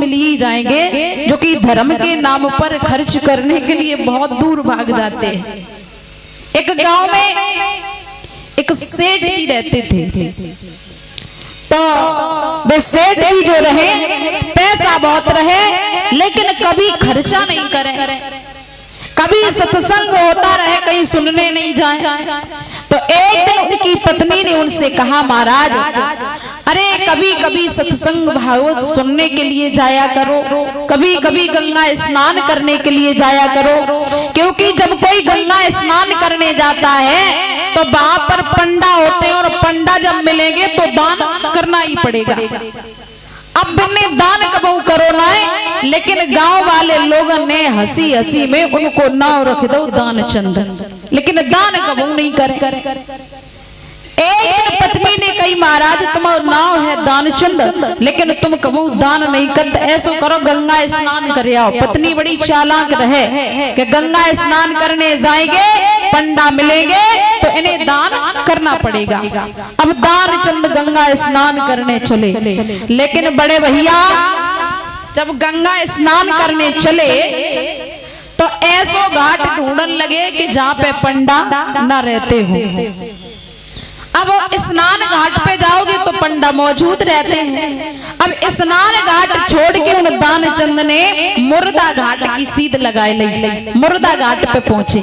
मिल ही जाएंगे जो कि धर्म के नाम पर खर्च करने के लिए बहुत दूर भाग जाते हैं। एक गांव में एक सेठ जी रहते थे, तो वे सेठ जी जो रहे पैसा बहुत रहे लेकिन कभी खर्चा नहीं करे, कभी सत्संग होता रहे कहीं सुनने नहीं जाए। तो एक दिन उनकी पत्नी ने उनसे कहा, महाराज अरे कभी कभी सत्संग भागवत सुनने के लिए जाया करो, कभी कभी गंगा स्नान करने के लिए जाया करो, क्योंकि जब कोई गंगा स्नान करने जाता है तो वहां पर पंडा होते हैं और पंडा जब मिलेंगे तो दान करना ही पड़ेगा। अब बिन्ने दान कबू करो ना है, लेकिन गांव वाले लोगों ने हंसी हंसी में उनको नाव रख दो दान चंद, लेकिन दान कबू नहीं करे। एक पत्नी ने कही, महाराज तुम्हारा नाव है दान चंद, लेकिन तुम कबू दान नहीं करते, ऐसो करो गंगा स्नान कर आओ। पत्नी बड़ी चालाक रहे कि गंगा स्नान करने जाएंगे पंडा मिलेंगे तो इन्हें दान करना पड़ेगा। अब दान चंद गंगा स्नान करने चले, लेकिन बड़े भैया जब गंगा स्नान करने चले तो ऐसो घाट ढूंढने लगे कि जहाँ पे पंडा न रहते हो। अब स्नान घाट पे जाओगे तो पंडा मौजूद रहते हैं। अब स्नान घाट छोड़ के उन दान चंद ने मुर्दा घाट की सीध लगाए ली, मुर्दा घाट पे पहुंचे।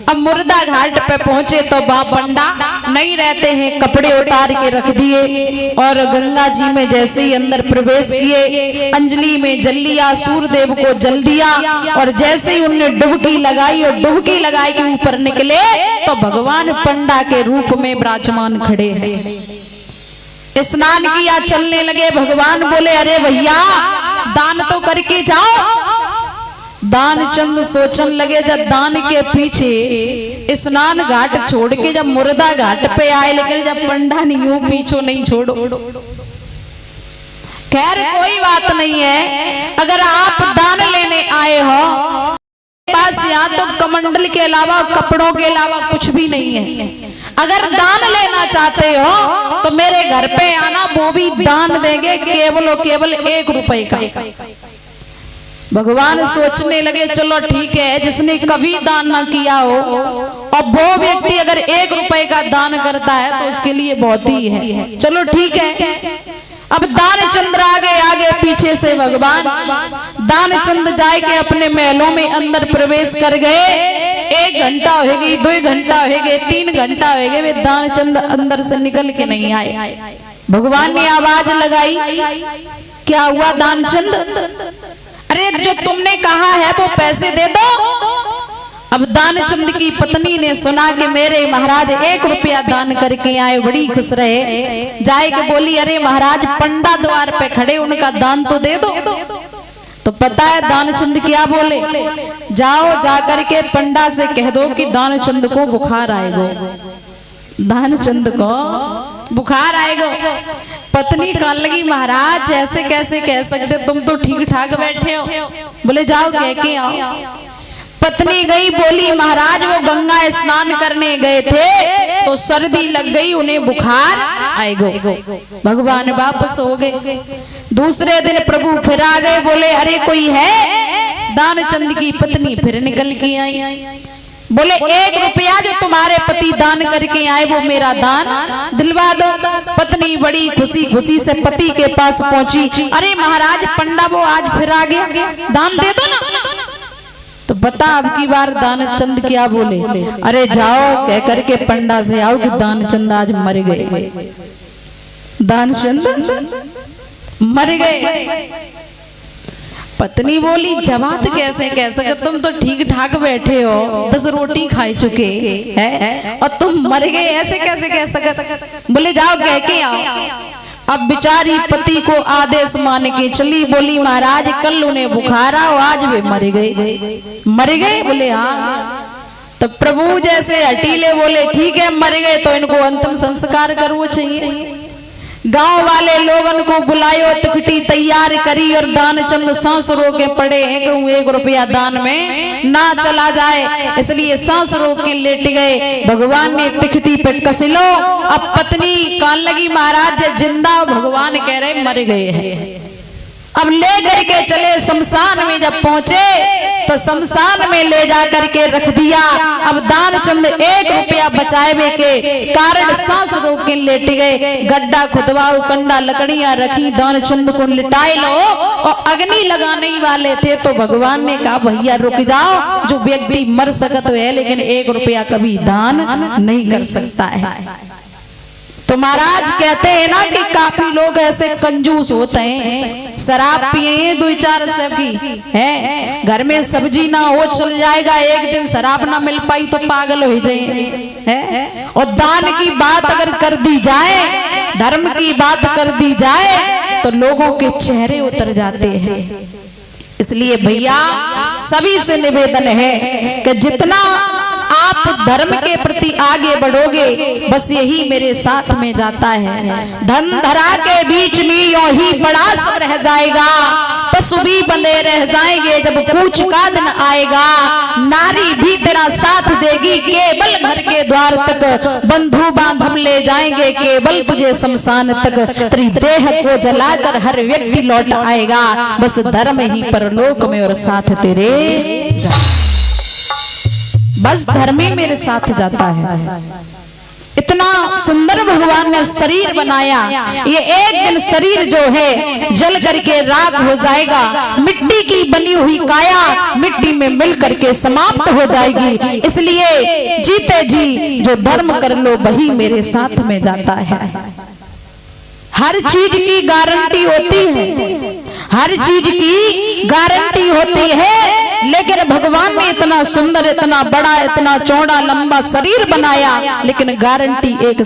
अब मुर्दा घाट पे पहुंचे तो वहां पंडा नहीं रहते हैं, कपड़े उतार के रख दिए और गंगा जी में जैसे ही अंदर प्रवेश किए, अंजलि में जल लिया, सूर्यदेव को जल दिया और जैसे ही उनने डुबकी लगाई और डुबकी लगाई के ऊपर निकले तो भगवान पंडा के रूप में विराजमान खड़े हैं। स्नान किया, चलने लगे। भगवान बोले, अरे भैया दान तो करके जाओ। दान चंद सोचने लगे, जब दान के पीछे स्नान घाट छोड़ के जब मुर्दा घाट पे आए, लेकिन जब पंडा नहीं यूं पीछो नहीं छोड़ो। खैर कोई बात नहीं है, अगर आप दान लेने आए हो पास यहाँ तो कमंडल के अलावा कपड़ों के अलावा कुछ भी नहीं है, अगर दान लेना चाहते हो तो मेरे घर पे आना, वो भी दान देंगे केवल और केवल 1 रुपए का। भगवान सोचने लगे, चलो ठीक है, जिसने कभी दान ना किया हो और वो व्यक्ति अगर 1 रुपए का दान करता है तो उसके लिए बहुत ही है, चलो ठीक है। अब दान चंद्र आगे आगे पीछे से भगवान दान चंद जाए के अपने महलों में अंदर प्रवेश कर गए। 1 घंटा हो गई, 2 घंटा हो गए, 3 घंटा हो गए, वे दान चंद अंदर से निकल के नहीं आए। भगवान ने आवाज लगाई, क्या हुआ दान चंद? अरे जो तुमने कहा है वो पैसे दे दो। अब दानचंद की पत्नी ने सुना कि मेरे महाराज 1 रुपया दान करके आए, बड़ी खुश रहे। जाए के बोली, अरे महाराज पंडा द्वार पे खड़े, उनका दान तो दे दो। तो पता है दानचंद क्या बोले, जाओ जाकर के पंडा से कह दो कि दानचंद को बुखार आएगा, दानचंद को बुखार आएगा। पत्नी कहने लगी, महाराज ऐसे कैसे कह सकते, तुम तो ठीक ठाक बैठे हो। बोले जाओ कह के आओ। पत्नी गई, बोली महाराज वो गंगा स्नान करने गए थे तो सर्दी लग गई, उन्हें बुखार आएगा। भगवान वापस हो गए। दूसरे दिन प्रभु फिर आ गए, बोले अरे कोई है? दानचंद की पत्नी फिर निकल के आई, बोले 1 रुपया जो तुम्हारे पति दान करके आए वो मेरा दान दिलवा दो। पत्नी बड़ी खुशी खुशी से पति के पास पहुंची, अरे महाराज पंडा वो आज फिर आ गया, दान दे दो ना। तो बता अब की बार दानचंद क्या बोले, अरे जाओ कह करके पंडा से आओ कि दानचंद आज मर गए। दानचंद मर गए। पत्नी बोली जवाब कैसे कह सके, तुम तो ठीक ठाक बैठे हो, 10 रोटी खाई चुके हैं और तुम मर गए, ऐसे कैसे कह सके? बोले जाओ कह के आओ। अब बेचारी पति को आदेश मान के चली, बोली महाराज कल उन्हें बुखार आओ, आज वे मर गए। मर गए? बोले हाँ। तो प्रभु जैसे हटीले बोले ठीक है मर गए तो इनको अंतिम संस्कार करना चाहिए। गांव वाले लोगन को बुलायो, तिकटी तैयार करी और दानचंद सांस रोके पड़े हैं कि 1 रुपया दान में ना चला जाए, इसलिए सांस रोक के लेट गए। भगवान ने तिकटी पे कस लो। अब पत्नी कान लगी महाराज जिंदा, भगवान कह रहे मर गए हैं। अब ले करके चले शमशान में, जब पहुंचे तो शमशान में ले जा करके रख दिया। अब दानचंद 1 रुपया बचावे के कारण सांस रोक के लेट गए। गड्ढा खुदवाओ, कंडा लकड़ियां रखी, दानचंद को लिटाए लो और अग्नि लगाने वाले थे तो भगवान ने कहा भैया रुक जाओ, जो व्यक्ति मर सकता है लेकिन 1 रुपया कभी दान नहीं कर सकता है। तो महाराज कहते हैं ना कि काफी लोग ऐसे कंजूस होते हैं, शराब पिए 2-4 सौ की है, घर में सब्जी ना हो चल जाएगा, एक दिन शराब ना मिल पाई तो पागल हो जाए है। और दान की बात अगर कर दी जाए, धर्म की बात कर दी जाए तो लोगों के चेहरे उतर जाते हैं। इसलिए भैया सभी से निवेदन है कि जितना आप धर्म के प्रति आगे बढ़ोगे बस यही मेरे साथ में जाता है। धन धरा के बीच में यूं ही बड़ा सब रह जाएगा, पशु भी बंधे रह जाएंगे जब कूच का दिन आएगा। नारी भी तेरा साथ देगी केवल घर के द्वार तक, बंधु बांधव ले जाएंगे केवल तुझे शमशान तक। तेरी देह को जलाकर हर व्यक्ति लौट आएगा, बस धर्म ही परलोक में और साथ तेरे बस धर्म ही मेरे साथ जाता है। इतना सुंदर भगवान ने शरीर बनाया, ये एक दिन शरीर जो है जल करके राख हो जाएगा। मिट्टी की बनी हुई काया मिट्टी में मिल करके समाप्त हो जाएगी। इसलिए जीते जी जो धर्म कर लो वही मेरे साथ में जाता है। हर चीज की गारंटी होती है, हर चीज की गारंटी होती है, लेकिन भगवान ने इतना सुंदर, इतना बड़ा, इतना चौड़ा लंबा शरीर बनाया, लेकिन गारंटी एक